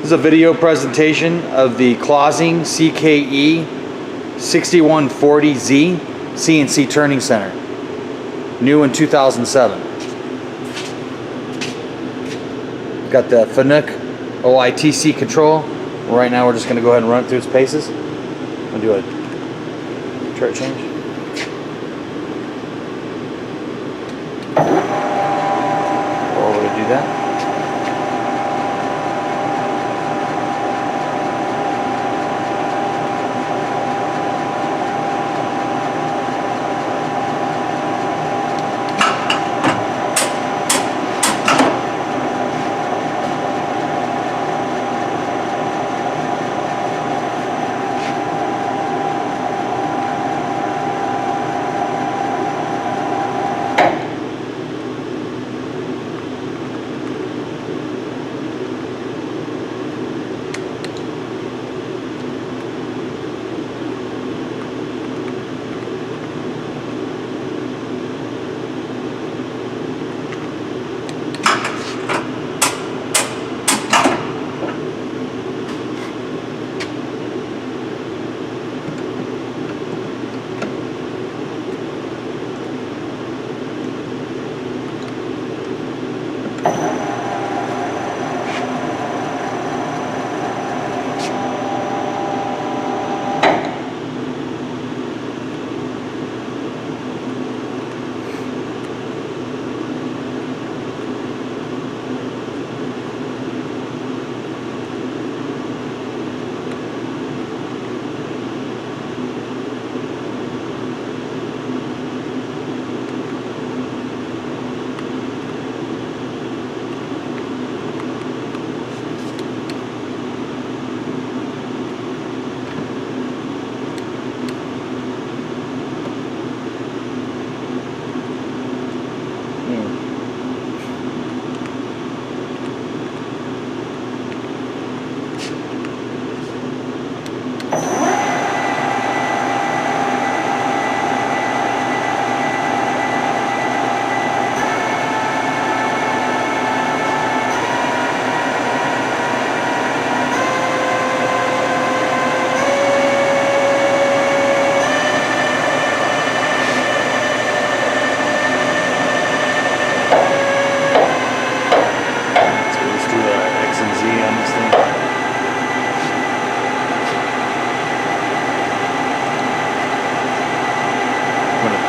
This is a video presentation of the Closing CKE6140Z CNC Turning Center. New in 2007. Got the Fanuc CNC Control. Right now we're just going to go ahead and run it through its paces. I'm going to do a chart change. Over to do that.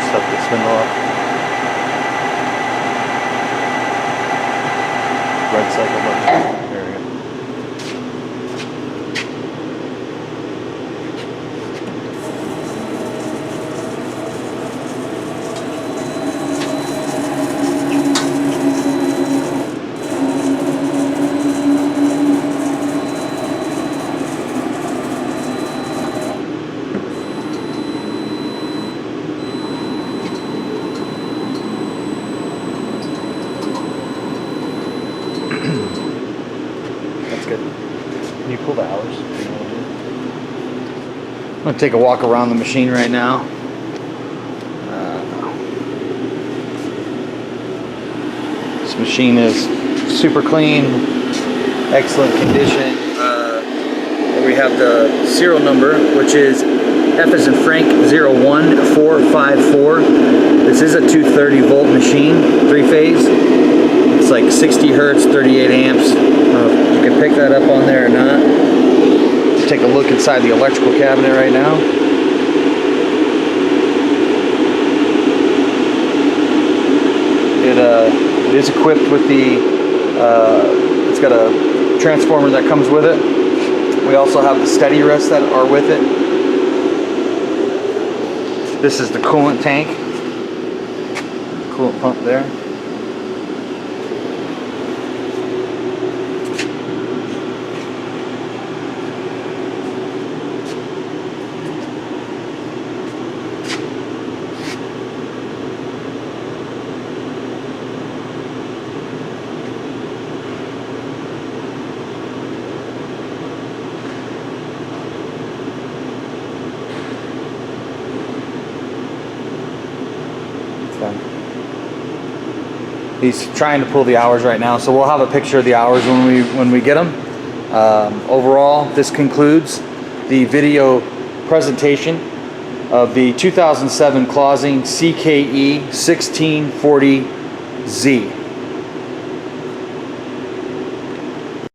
Stuff the spindle off. Red cycle button. There we go. That's good. Can you pull the hours? I'm going to take a walk around the machine right now. This machine is super clean, excellent condition. We have the serial number, which is F as in Frank 01454. This is a 230 volt machine, 3-phase. It's like 60 hertz, 38 amps. You can pick that up on there or not. Take a look inside the electrical cabinet right now. It is equipped with the, it's got a transformer that comes with it. We also have the steady rests that are with it. This is the coolant tank. Coolant pump there. He's trying to pull the hours right now, so we'll have a picture of the hours when we get them. Overall, this concludes the video presentation of the 2007 Clausing CKE6140Z.